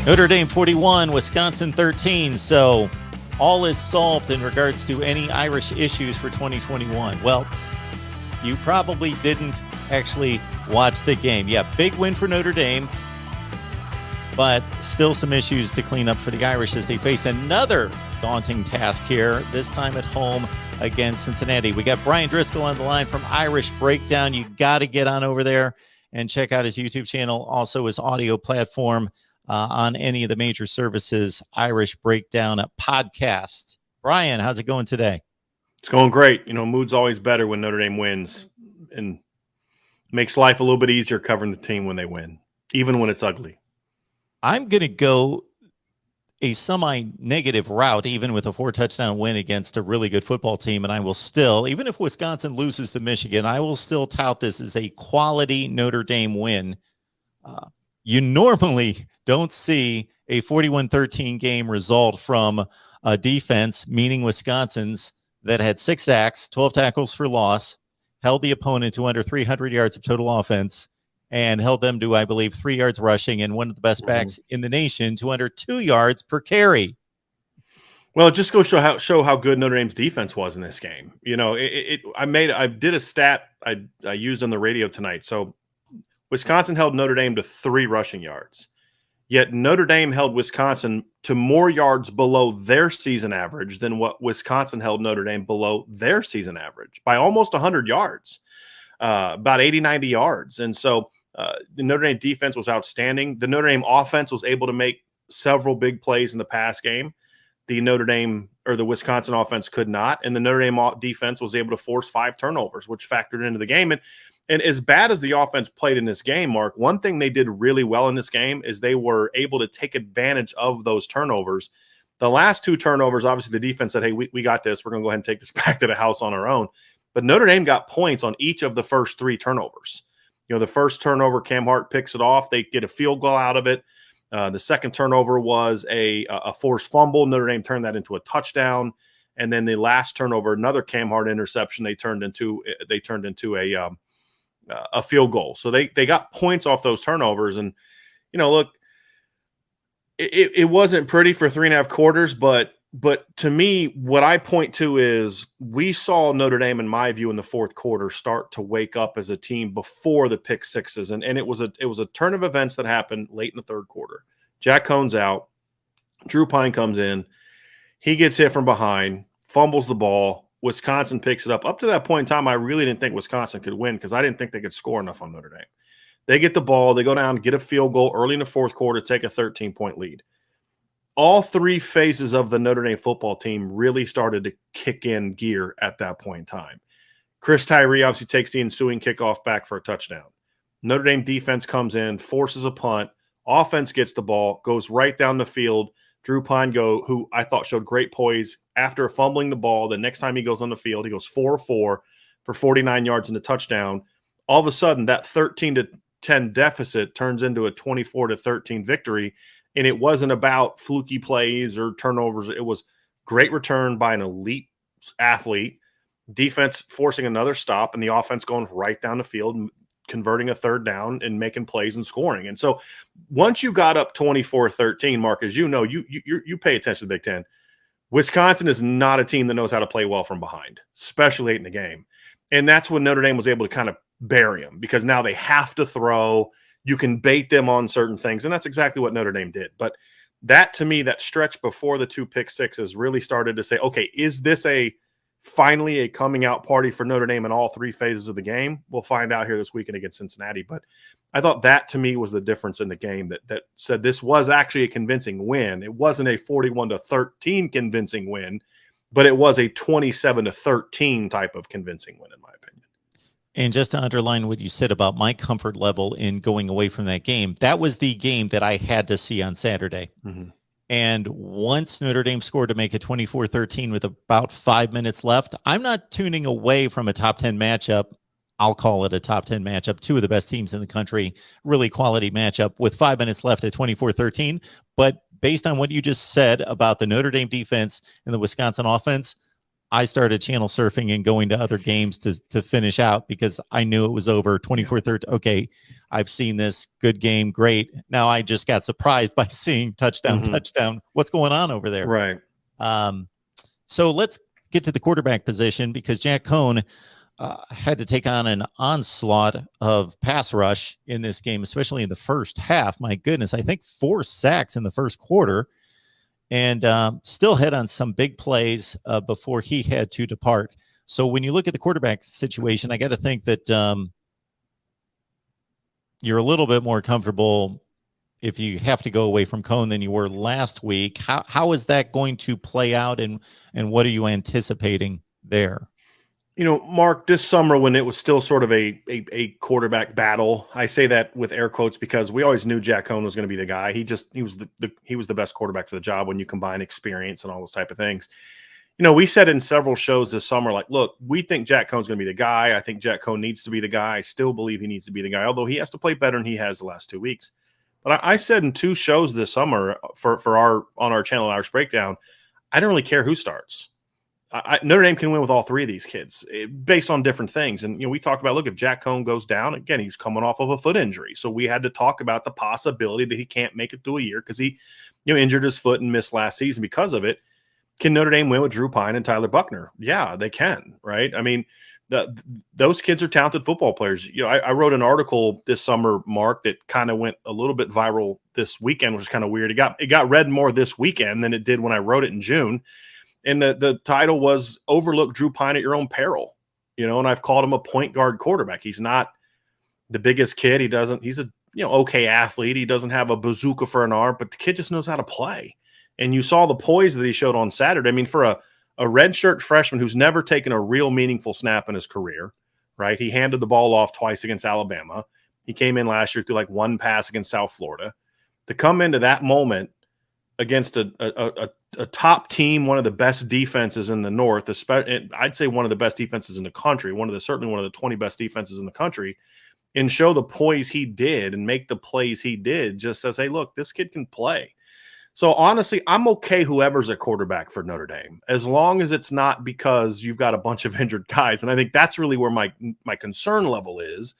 Notre Dame 41, Wisconsin 13. So all is solved in regards to any Irish issues for 2021. Well, you probably didn't actually watch the game. Yeah, big win for Notre Dame, but still some issues to clean up for the Irish as they face another daunting task here, this time at home against Cincinnati. We got Brian Driscoll on the line from Irish Breakdown. You got to get on over there and check out his YouTube channel, also his audio platform on any of the major services, Irish Breakdown podcast. Brian, how's it going today? It's going great. You know, mood's always better when Notre Dame wins, and makes life a little bit easier covering the team when they win, even when it's ugly. I'm going to go a semi-negative route, even with a 4-touchdown win against a really good football team. And I will still, even if Wisconsin loses to Michigan, I will still tout this as a quality Notre Dame win. You normally don't see a 41-13 game result from a defense, meaning Wisconsin's, that had 6 sacks, 12 tackles for loss, held the opponent to under 300 yards of total offense, and held them to, I believe, 3 yards rushing, and one of the best backs in the nation to under 2 yards per carry. Well, it just goes to show how good Notre Dame's defense was in this game. You know, I did a stat I used on the radio tonight. So Wisconsin held Notre Dame to 3 rushing yards, yet Notre Dame held Wisconsin to more yards below their season average than what Wisconsin held Notre Dame below their season average by almost 100 yards, about 80, 90 yards. And so the Notre Dame defense was outstanding. The Notre Dame offense was able to make several big plays in the pass game. The Wisconsin offense could not. And the Notre Dame defense was able to force 5 turnovers, which factored into the game. And as bad as the offense played in this game, Mark, one thing they did really well in this game is they were able to take advantage of those turnovers. The last 2 turnovers, obviously the defense said, hey, we got this. We're going to go ahead and take this back to the house on our own. But Notre Dame got points on each of the first 3 turnovers. You know, the first turnover, Cam Hart picks it off. They get a field goal out of it. The second turnover was a forced fumble. Notre Dame turned that into a touchdown. And then the last turnover, another Cam Hart interception, they turned into a field goal. So they got points off those turnovers. And, you know, look, it wasn't pretty for 3.5 quarters, but to me, what I point to is we saw Notre Dame, in my view, in the fourth quarter start to wake up as a team before the pick sixes. And it was a turn of events that happened late in the third quarter. Jack Cohn's out. Drew Pine comes in. He gets hit from behind, fumbles the ball. Wisconsin picks it up. Up to that point in time, I really didn't think Wisconsin could win because I didn't think they could score enough on Notre Dame. They get the ball. They go down, get a field goal early in the fourth quarter, take a 13-point lead. All 3 phases of the Notre Dame football team really started to kick in gear at that point in time. Chris Tyree obviously takes the ensuing kickoff back for a touchdown. Notre Dame defense comes in, forces a punt. Offense gets the ball, goes right down the field. Drew Pine, who I thought showed great poise after fumbling the ball. The next time he goes on the field, he goes 4-4 for 49 yards and a touchdown. All of a sudden, that 13-10 deficit turns into a 24-13 victory, and it wasn't about fluky plays or turnovers. It was great return by an elite athlete, defense forcing another stop, and the offense going right down the field and converting a third down and making plays and scoring. And so once you got up 24-13, Mark, as you know, you pay attention to the Big Ten. Wisconsin is not a team that knows how to play well from behind, especially late in the game. And that's when Notre Dame was able to kind of bury them because now they have to throw. You can bait them on certain things, and that's exactly what Notre Dame did. But that, to me, that stretch before the 2 pick sixes really started to say, okay, is this finally a coming out party for Notre Dame in all 3 phases of the game? We'll find out here this weekend against Cincinnati. But I thought that, to me, was the difference in the game that said this was actually a convincing win. It wasn't a 41-13 convincing win, but it was a 27-13 type of convincing win, in my opinion. And just to underline what you said about my comfort level in going away from that game, that was the game that I had to see on Saturday. Mm-hmm. And once Notre Dame scored to make it 24-13 with about 5 minutes left, I'm not tuning away from a top 10 matchup. I'll call it a top 10 matchup. 2 of the best teams in the country, really quality matchup with 5 minutes left at 24-13. But based on what you just said about the Notre Dame defense and the Wisconsin offense, I started channel surfing and going to other games to finish out because I knew it was over 24-13. Okay, I've seen this. Good game. Great. Now I just got surprised by seeing touchdown. What's going on over there? Right. So let's get to the quarterback position because Jack Cohn had to take on an onslaught of pass rush in this game, especially in the first half. My goodness, I think 4 sacks in the first quarter, and still hit on some big plays before he had to depart. So when you look at the quarterback situation, I got to think that you're a little bit more comfortable if you have to go away from Cohn than you were last week. How is that going to play out, and what are you anticipating there? You know, Mark, this summer when it was still sort of a quarterback battle, I say that with air quotes because we always knew Jack Cohn was going to be the guy. He was the best quarterback for the job when you combine experience and all those type of things. You know, we said in several shows this summer, like, look, we think Jack Cohn's going to be the guy. I think Jack Cohn needs to be the guy. I still believe he needs to be the guy, although he has to play better than he has the last 2 weeks. But I said in 2 shows this summer on our channel, Irish Breakdown, I don't really care who starts. Notre Dame can win with all 3 of these kids based on different things. And, you know, we talked about, look, if Jack Cohn goes down, again, he's coming off of a foot injury. So we had to talk about the possibility that he can't make it through a year because he, you know, injured his foot and missed last season because of it. Can Notre Dame win with Drew Pine and Tyler Buckner? Yeah, they can, right? I mean, those kids are talented football players. You know, I wrote an article this summer, Mark, that kind of went a little bit viral this weekend, which is kind of weird. It got read more this weekend than it did when I wrote it in June. And the title was "Overlook Drew Pine at Your Own Peril." You know, and I've called him a point guard quarterback. He's not the biggest kid. He's a okay athlete. He doesn't have a bazooka for an arm, but the kid just knows how to play. And you saw the poise that he showed on Saturday. I mean, for a redshirt freshman who's never taken a real meaningful snap in his career, right? He handed the ball off twice against Alabama. He came in last year through like 1 pass against South Florida. To come into that moment against a top team, one of the best defenses in the North, I'd say one of the best defenses in the country, certainly one of the 20 best defenses in the country, and show the poise he did and make the plays he did, just says, hey, look, this kid can play. So honestly, I'm okay whoever's a quarterback for Notre Dame, as long as it's not because you've got a bunch of injured guys. And I think that's really where my concern level is.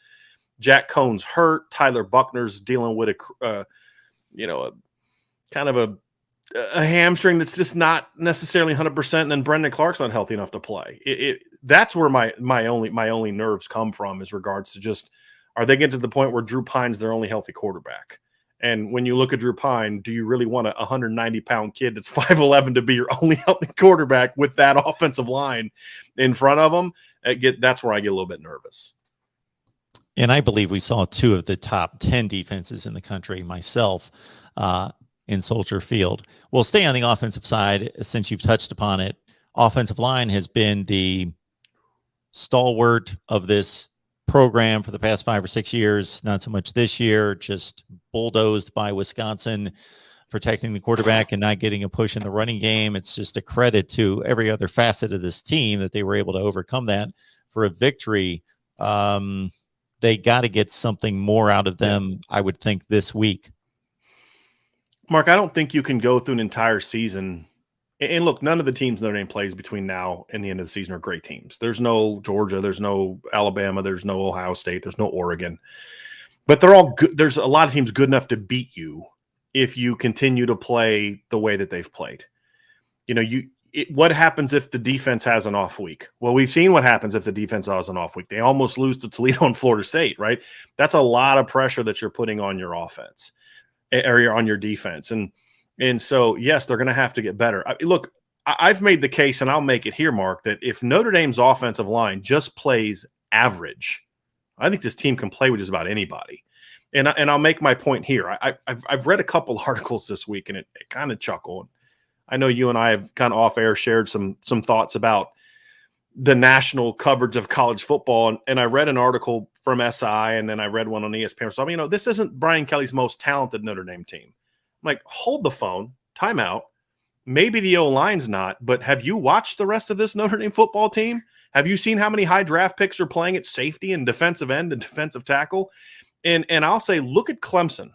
Jack Cohn's hurt. Tyler Buckner's dealing with a kind of a hamstring that's just not necessarily 100%. And then Brendan Clark's not healthy enough to play. That's where my only nerves come from, is regards to just, are they getting to the point where Drew Pine's their only healthy quarterback? And when you look at Drew Pine, do you really want a 190-pound kid that's 5'11" to be your only healthy quarterback with that offensive line in front of him? That's where I get a little bit nervous. And I believe we saw 2 of the top 10 defenses in the country, myself, in Soldier Field. We'll stay on the offensive side since you've touched upon it. Offensive line has been the stalwart of this program for the past 5 or 6 years. Not so much this year, just bulldozed by Wisconsin, protecting the quarterback and not getting a push in the running game. It's just a credit to every other facet of this team that they were able to overcome that for a victory. They got to get something more out of them, I would think, this week. Mark, I don't think you can go through an entire season. And look, none of the teams Notre Dame plays between now and the end of the season are great teams. There's no Georgia, there's no Alabama, there's no Ohio State, there's no Oregon. But they're all good. There's a lot of teams good enough to beat you if you continue to play the way that they've played. You know, what happens if the defense has an off week? Well, we've seen what happens if the defense has an off week. They almost lose to Toledo and Florida State, right? That's a lot of pressure that you're putting on your offense or on your defense. And so, yes, they're going to have to get better. Look, I've made the case, and I'll make it here, Mark, that if Notre Dame's offensive line just plays average, I think this team can play with just about anybody. And I'll make my point here. I've read a couple articles this week, and it kind of chuckled. I know you and I have kind of off air shared some thoughts about the national coverage of college football. And I read an article from SI, and then I read one on ESPN. So, I mean, this isn't Brian Kelly's most talented Notre Dame team. I'm like, hold the phone, time out. Maybe the O-line's not, but have you watched the rest of this Notre Dame football team? Have you seen how many high draft picks are playing at safety and defensive end and defensive tackle? And I'll say, look at Clemson.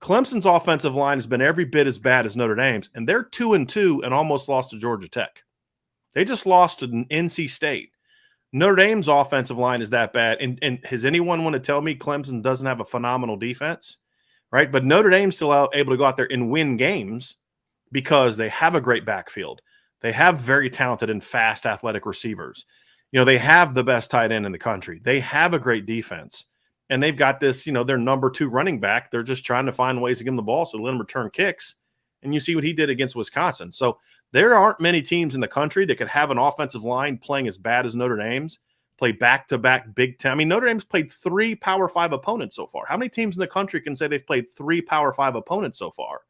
Clemson's offensive line has been every bit as bad as Notre Dame's, and they're 2-2 and almost lost to Georgia Tech. They just lost to NC State. Notre Dame's offensive line is that bad. And has anyone want to tell me Clemson doesn't have a phenomenal defense? Right? But Notre Dame's still able to go out there and win games because they have a great backfield. They have very talented and fast athletic receivers. They have the best tight end in the country. They have a great defense. And they've got this, their number 2 running back. They're just trying to find ways to give him the ball so let him return kicks. And you see what he did against Wisconsin. So there aren't many teams in the country that could have an offensive line playing as bad as Notre Dame's, play back-to-back Big Ten. I mean, Notre Dame's played 3 Power 5 opponents so far. How many teams in the country can say they've played 3 Power 5 opponents so far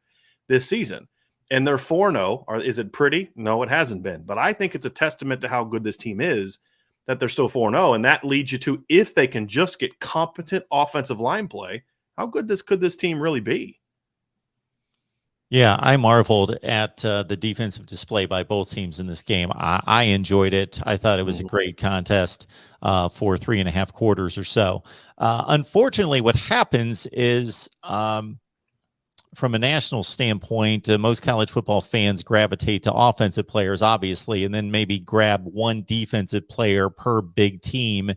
this season? And they're 4-0. Is it pretty? No, it hasn't been. But I think it's a testament to how good this team is that they're still 4-0. And that leads you to, if they can just get competent offensive line play, how good could this team really be? Yeah, I marveled at the defensive display by both teams in this game. I enjoyed it. I thought it was a great contest for 3.5 quarters or so. Unfortunately, what happens is, from a national standpoint, most college football fans gravitate to offensive players, obviously, and then maybe grab one defensive player per big team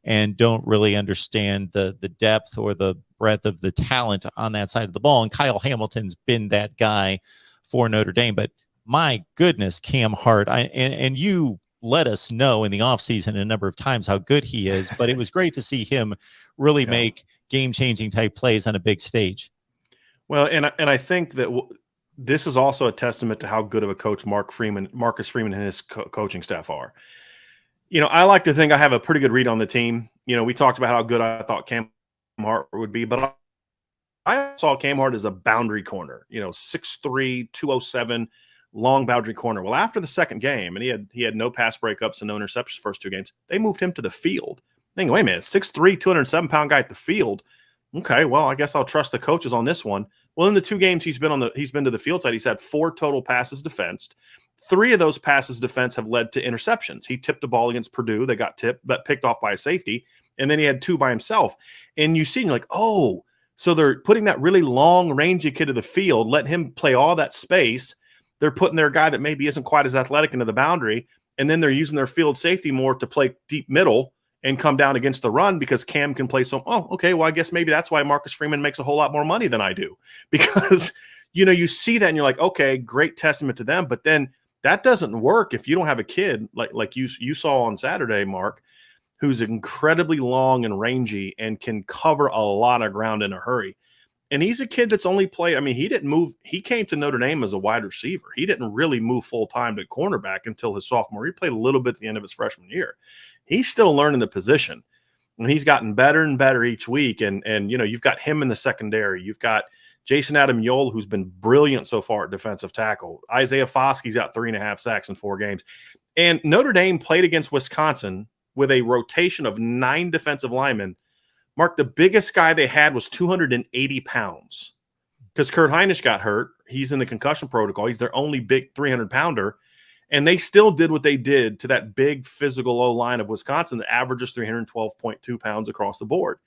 and don't really understand the depth or the breadth of the talent on that side of the ball. And Kyle Hamilton's been that guy for Notre Dame. But my goodness, Cam Hart, and you let us know in the offseason a number of times how good he is, but it was great to see him really make game-changing type plays on a big stage. Well, and I think that this is also a testament to how good of a coach Marcus Freeman and his coaching staff are. I like to think I have a pretty good read on the team. We talked about how good I thought Cam Hart would be, but I saw Cam Hart as a boundary corner, 6'3", 207, long boundary corner. Well, after the second game, and he had no pass breakups and no interceptions the first 2 games, they moved him to the field. Thinking, wait a minute, 6'3", 207-pound guy at the field. Okay, well, I guess I'll trust the coaches on this one. Well, in the 2 games he's been to the field side, he's had 4 total passes defensed. 3 of those passes defense have led to interceptions. He tipped the ball against Purdue. They got tipped, but picked off by a safety. And then he had 2 by himself. And you see, you're like, oh, so they're putting that really long, rangy kid to the field, letting him play all that space. They're putting their guy that maybe isn't quite as athletic into the boundary. And then they're using their field safety more to play deep middle and come down against the run because Cam can play so, okay, well, I guess maybe that's why Marcus Freeman makes a whole lot more money than I do. Because, you see that and you're like, okay, great testament to them. But then that doesn't work if you don't have a kid like you saw on Saturday, Mark, who's incredibly long and rangy and can cover a lot of ground in a hurry. And he's a kid that's only played, he didn't move. He came to Notre Dame as a wide receiver. He didn't really move full-time to cornerback until his sophomore. He played a little bit at the end of his freshman year. He's still learning the position. And he's gotten better and better each week. And you've got him in the secondary. You've got Jason Adamiyola, who's been brilliant so far at defensive tackle. Isaiah Foskey's got 3.5 sacks in 4 games. And Notre Dame played against Wisconsin with a rotation of 9 defensive linemen. Mark, the biggest guy they had was 280 pounds because Kurt Hinish got hurt. He's in the concussion protocol. He's their only big 300-pounder. And they still did what they did to that big physical O-line of Wisconsin that averages 312.2 pounds across the board.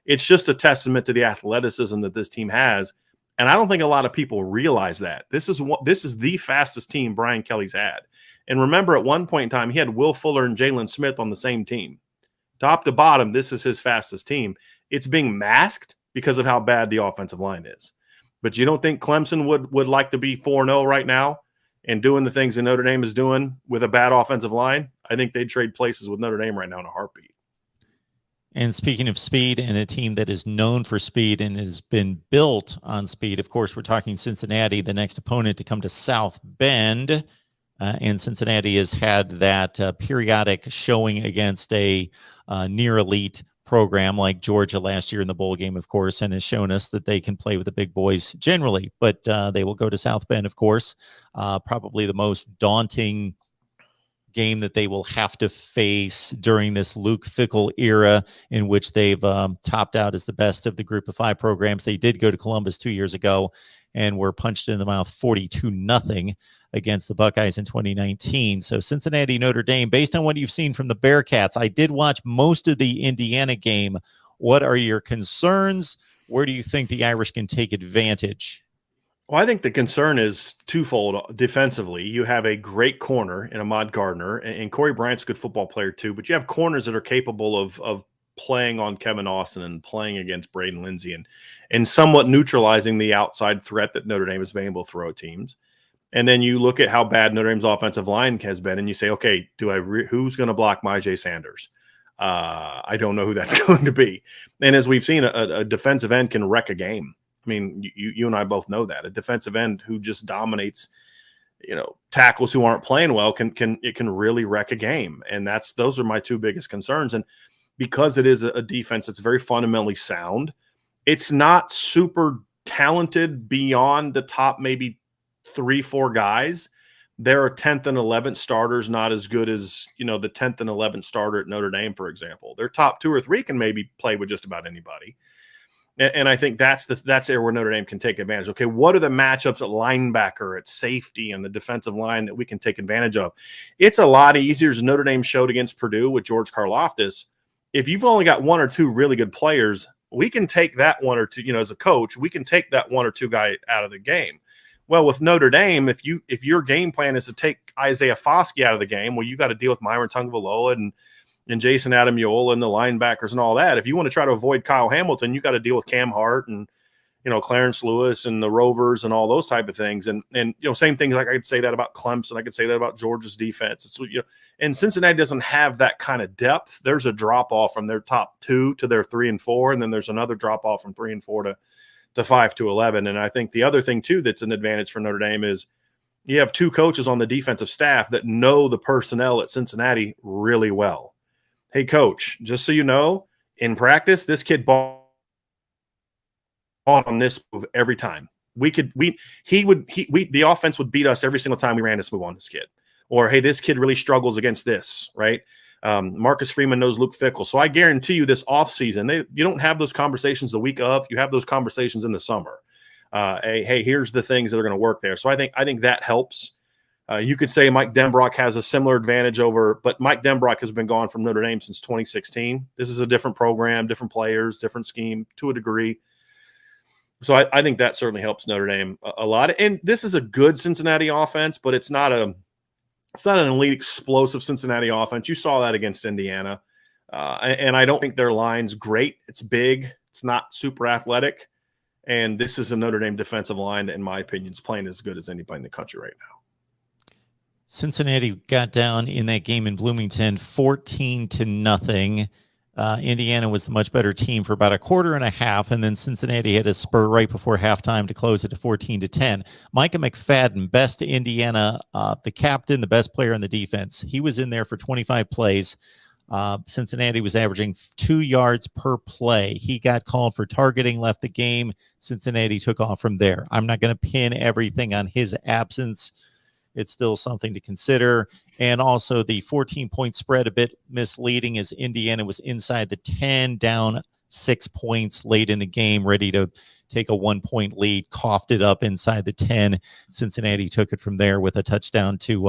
It's just a testament to the athleticism that this team has. And I don't think a lot of people realize that. This is the fastest team Brian Kelly's had. And remember, at one point in time, he had Will Fuller and Jalen Smith on the same team. Top to bottom, this is his fastest team. It's being masked because of how bad the offensive line is. But you don't think Clemson would like to be 4-0 right now and doing the things that Notre Dame is doing with a bad offensive line? I think they'd trade places with Notre Dame right now in a heartbeat. And speaking of speed and a team that is known for speed and has been built on speed, of course, we're talking Cincinnati, the next opponent to come to South Bend. And Cincinnati has had that periodic showing against a near elite program like Georgia last year in the bowl game, of course, and has shown us that they can play with the big boys generally. But they will go to South Bend, of course, probably the most daunting game that they will have to face during this Luke Fickell era in which they've topped out as the best of the group of 5 programs. They did go to Columbus 2 years ago and were punched in the mouth 42-0 against the Buckeyes in 2019. So Cincinnati, Notre Dame, based on what you've seen from the Bearcats, I did watch most of the Indiana game. What are your concerns? Where do you think the Irish can take advantage? Well, I think the concern is twofold defensively. You have a great corner in Ahmad Gardner, and Corey Bryant's a good football player too, but you have corners that are capable of playing on Kevin Austin and playing against Braden Lindsey and somewhat neutralizing the outside threat that Notre Dame has been able to throw at teams. And then you look at how bad Notre Dame's offensive line has been, and you say, okay, who's going to block Myjai Sanders? I don't know who that's going to be. And as we've seen, a defensive end can wreck a game. I mean, you and I both know that a defensive end who just dominates, tackles who aren't playing well can really wreck a game. And those are my two biggest concerns. And because it is a defense that's very fundamentally sound, it's not super talented beyond the top maybe 3-4 guys. There are 10th and 11th starters not as good as, the 10th and 11th starter at Notre Dame, for example. Their top 2 or 3 can maybe play with just about anybody. And I think that's there where Notre Dame can take advantage. Okay, what are the matchups at linebacker, at safety, and the defensive line that we can take advantage of? It's a lot easier, as Notre Dame showed against Purdue with George Karlaftis. If you've only got 1 or 2 really good players, we can take that 1 or 2, as a coach, we can take that 1 or 2 guy out of the game. Well, with Notre Dame, if your game plan is to take Isaiah Foskey out of the game, well, you got to deal with Myron Tungvaloa and Jason Adamiola and the linebackers and all that. If you want to try to avoid Kyle Hamilton, you got to deal with Cam Hart and, Clarence Lewis and the Rovers and all those type of things. And same things, like I could say that about Clemson. I could say that about Georgia's defense. It's, and Cincinnati doesn't have that kind of depth. There's a drop off from their top 2 to their 3 and 4. And then there's another drop off from 3 and 4 to 5 to 11. And I think the other thing too, that's an advantage for Notre Dame is you have 2 coaches on the defensive staff that know the personnel at Cincinnati really well. Hey, coach, just so you know, in practice, this kid bought on this move every time. The offense would beat us every single time we ran this move on this kid. Or, hey, this kid really struggles against this, right? Marcus Freeman knows Luke Fickell. So I guarantee you this offseason, you don't have those conversations the week of. You have those conversations in the summer. Hey, here's the things that are going to work there. So I think that helps. You could say Mike Denbrock has a similar advantage but Mike Denbrock has been gone from Notre Dame since 2016. This is a different program, different players, different scheme to a degree. So I think that certainly helps Notre Dame a lot. And this is a good Cincinnati offense, but it's not an elite explosive Cincinnati offense. You saw that against Indiana. And I don't think their line's great. It's big. It's not super athletic. And this is a Notre Dame defensive line that, in my opinion, is playing as good as anybody in the country right now. Cincinnati got down in that game in Bloomington 14-0. Indiana was the much better team for about a quarter and a half, and then Cincinnati had a spur right before halftime to close it to 14-10. Micah McFadden, best Indiana, the captain, the best player on the defense. He was in there for 25 plays. Cincinnati was averaging 2 yards per play. He got called for targeting, left the game. Cincinnati took off from there. I'm not going to pin everything on his absence. It's still something to consider. And also the 14-point spread, a bit misleading, as Indiana was inside the 10, down 6 points late in the game, ready to take a 1-point lead, coughed it up inside the 10. Cincinnati took it from there with a touchdown to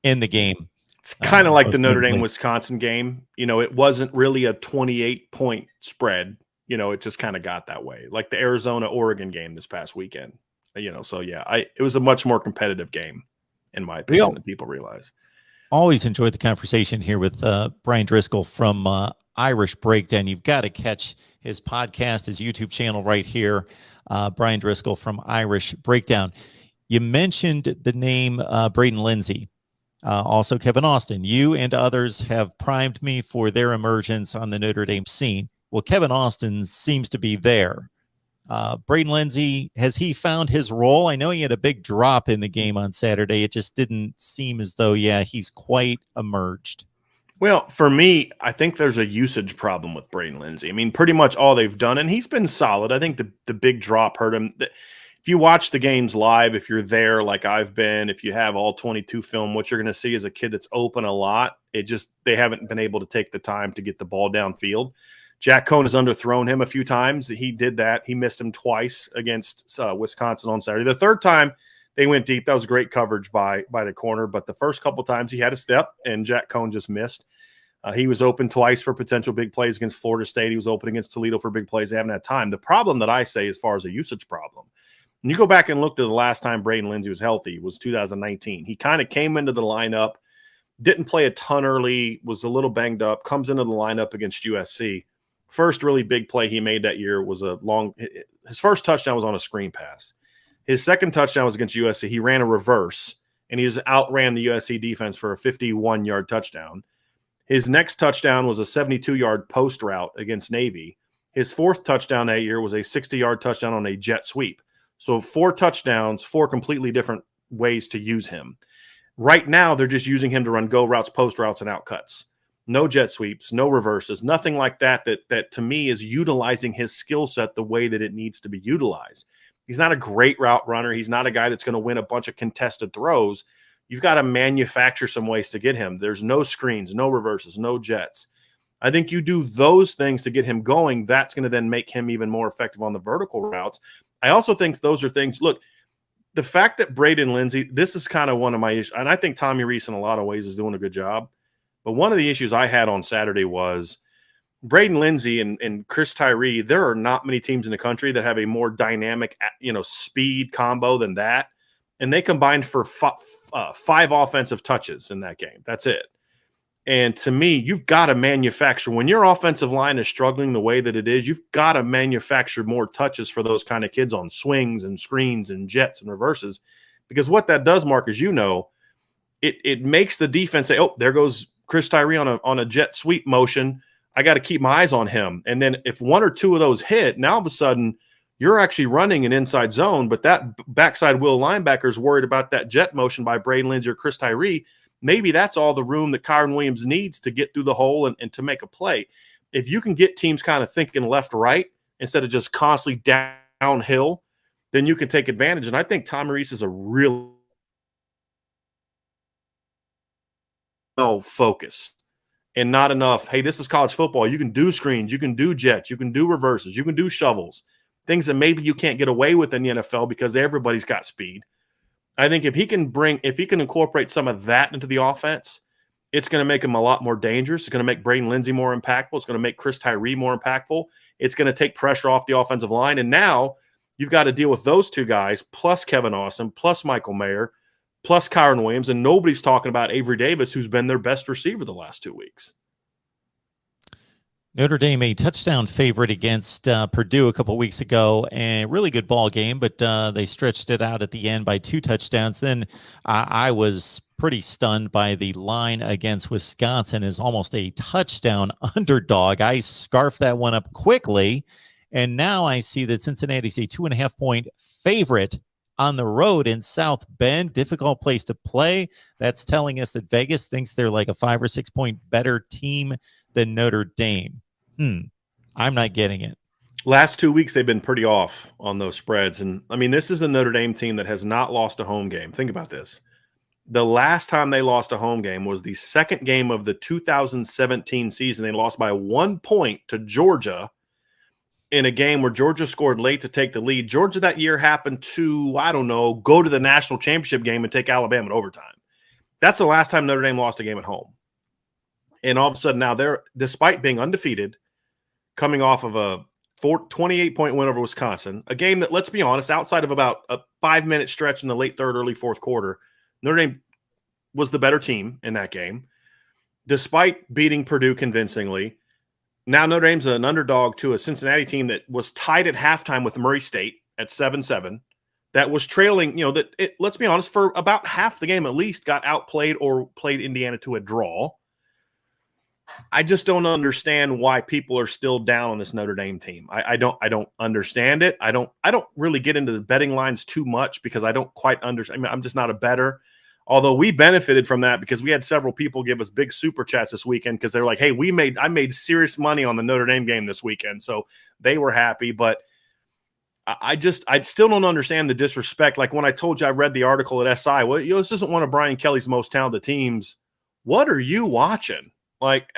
end the game. It's kind of like the Notre Dame-Wisconsin game. It wasn't really a 28-point spread. It just kind of got that way. Like the Arizona-Oregon game this past weekend. So yeah, it was a much more competitive game, in my opinion, than people realize. Always enjoyed the conversation here with Brian Driscoll from Irish Breakdown. You've got to catch his podcast, his YouTube channel right here. Brian Driscoll from Irish Breakdown. You mentioned the name Braden Lindsey, also Kevin Austin. You and others have primed me for their emergence on the Notre Dame scene. Well, Kevin Austin seems to be there. Braden Lindsey, has he found his role? I know he had a big drop in the game on Saturday. It just didn't seem as though, he's quite emerged. Well, for me, I think there's a usage problem with Braden Lindsey. I mean, pretty much all they've done, and he's been solid. I think the big drop hurt him. If you watch the games live, if you're there like I've been, if you have all 22 film, what you're going to see is a kid that's open a lot. They haven't been able to take the time to get the ball downfield. Jack Cohn has underthrown him a few times. He did that. He missed him twice against Wisconsin on Saturday. The third time they went deep, that was great coverage by the corner. But the first couple times he had a step, and Jack Cohn just missed. He was open twice for potential big plays against Florida State. He was open against Toledo for big plays. They haven't had time. The problem that I say, as far as a usage problem, And you go back and look to the last time Braden Lindsey was healthy was 2019. He kind of came into the lineup, didn't play a ton early, was a little banged up, comes into the lineup against USC. First really big play he made that year was his first touchdown was on a screen pass. His second touchdown was against USC. He ran a reverse, and he's outran the USC defense for a 51-yard touchdown. His next touchdown was a 72-yard post route against Navy. His fourth touchdown that year was a 60-yard touchdown on a jet sweep. So 4 touchdowns, 4 completely different ways to use him. Right now, they're just using him to run go routes, post routes, and out cuts. No jet sweeps, no reverses, nothing like that to me is utilizing his skill set the way that it needs to be utilized. He's not a great route runner. He's not a guy that's going to win a bunch of contested throws. You've got to manufacture some ways to get him. There's no screens, no reverses, no jets. I think you do those things to get him going. That's going to then make him even more effective on the vertical routes. I also think those are things, look, the fact that Braden Lindsey, this is kind of one of my issues, and I think Tommy Rees in a lot of ways is doing a good job. But one of the issues I had on Saturday was Braden Lindsey and Chris Tyree. There are not many teams in the country that have a more dynamic, speed combo than that. And they combined for 5 offensive touches in that game. That's it. And to me, you've got to manufacture. When your offensive line is struggling the way that it is, you've got to manufacture more touches for those kind of kids on swings and screens and jets and reverses. Because what that does, Mark, is it makes the defense say, oh, there goes Chris Tyree on a jet sweep motion. I got to keep my eyes on him. And then if 1 or 2 of those hit, now all of a sudden you're actually running an inside zone, but that backside will linebacker is worried about that jet motion by Braden Lindsey or Chris Tyree. Maybe that's all the room that Kyron Williams needs to get through the hole and to make a play. If you can get teams kind of thinking left-right instead of just constantly downhill, then you can take advantage. And I think Tommy Rees is a real focus and not enough, hey, this is college football. You can do screens, you can do jets, you can do reverses, you can do shovels, things that maybe you can't get away with in the NFL because everybody's got speed. I think if he can incorporate some of that into the offense, it's going to make him a lot more dangerous. It's going to make Braden Lindsey more impactful. It's going to make Chris Tyree more impactful. It's going to take pressure off the offensive line. And now you've got to deal with those 2 guys, plus Kevin Austin, plus Michael Mayer, plus Kyron Williams, and nobody's talking about Avery Davis, who's been their best receiver the last 2 weeks. Notre Dame a touchdown favorite against Purdue a couple weeks ago, and really good ball game, but they stretched it out at the end by 2 touchdowns. Then I was pretty stunned by the line against Wisconsin as almost a touchdown underdog. I scarfed that one up quickly, and now I see that Cincinnati's a 2.5-point favorite on the road in South Bend. Difficult place to play. That's telling us that Vegas thinks they're like a 5 or 6 point better team than Notre Dame. I'm not getting it. Last 2 weeks, they've been pretty off on those spreads. And, I mean, this is a Notre Dame team that has not lost a home game. Think about this. The last time they lost a home game was the second game of the 2017 season. They lost by 1 point to Georgia in a game where Georgia scored late to take the lead. Georgia that year happened to, go to the national championship game and take Alabama in overtime. That's the last time Notre Dame lost a game at home. And all of a sudden now they're, despite being undefeated, coming off of a 28-point win over Wisconsin, a game that, let's be honest, outside of about a 5-minute stretch in the late third, early fourth quarter, Notre Dame was the better team in that game, despite beating Purdue convincingly. Now Notre Dame's an underdog to a Cincinnati team that was tied at halftime with Murray State at 7-7, that was trailing, let's be honest, for about half the game at least, got outplayed or played Indiana to a draw. I just don't understand why people are still down on this Notre Dame team. I don't understand it. I don't really get into the betting lines too much because I don't quite understand. I mean, I'm just not a bettor. Although we benefited from that because we had several people give us big super chats this weekend because they're like, hey, I made serious money on the Notre Dame game this weekend. So they were happy. But I still don't understand the disrespect. Like when I told you I read the article at SI, well, this isn't one of Brian Kelly's most talented teams. What are you watching? Like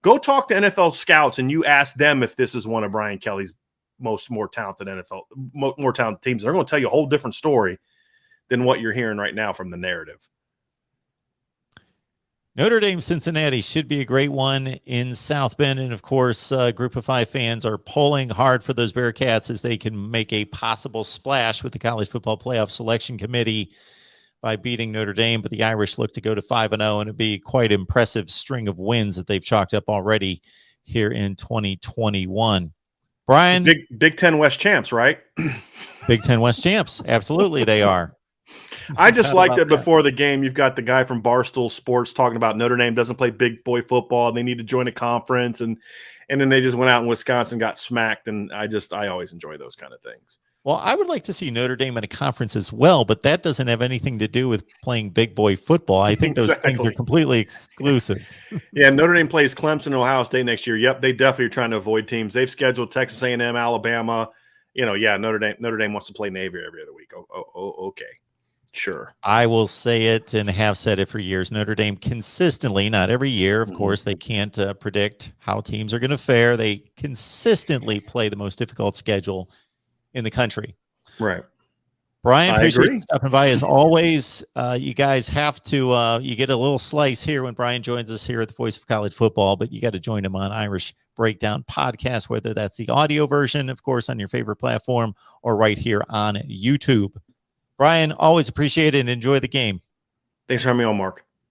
go talk to NFL scouts and you ask them if this is one of Brian Kelly's more talented more talented teams. They're going to tell you a whole different story than what you're hearing right now from the narrative. Notre Dame, Cincinnati should be a great one in South Bend. And of course, Group of Five fans are pulling hard for those Bearcats as they can make a possible splash with the College Football Playoff Selection Committee by beating Notre Dame. But the Irish look to go to 5-0, and it'd be quite an impressive string of wins that they've chalked up already here in 2021. Brian? Big Ten West champs, right? Big Ten West champs. Absolutely, they are. I just like that before the game, you've got the guy from Barstool Sports talking about Notre Dame doesn't play big boy football and they need to join a conference. And then they just went out in Wisconsin, got smacked. And I always enjoy those kind of things. Well, I would like to see Notre Dame in a conference as well, but that doesn't have anything to do with playing big boy football. I think those things are completely exclusive. Yeah, Notre Dame plays Clemson and Ohio State next year. Yep, they definitely are trying to avoid teams. They've scheduled Texas A&M, Alabama. Notre Dame wants to play Navy every other week. Okay. Sure. I will say it and have said it for years. Notre Dame consistently, not every year, of course, they can't predict how teams are going to fare. They consistently play the most difficult schedule in the country. Right. Brian, appreciate you stopping by as always. You guys have to, you get a little slice here when Brian joins us here at the Voice of College Football, but you got to join him on Irish Breakdown Podcast, whether that's the audio version, of course, on your favorite platform or right here on YouTube. Brian, always appreciate it and enjoy the game. Thanks for having me on, Mark.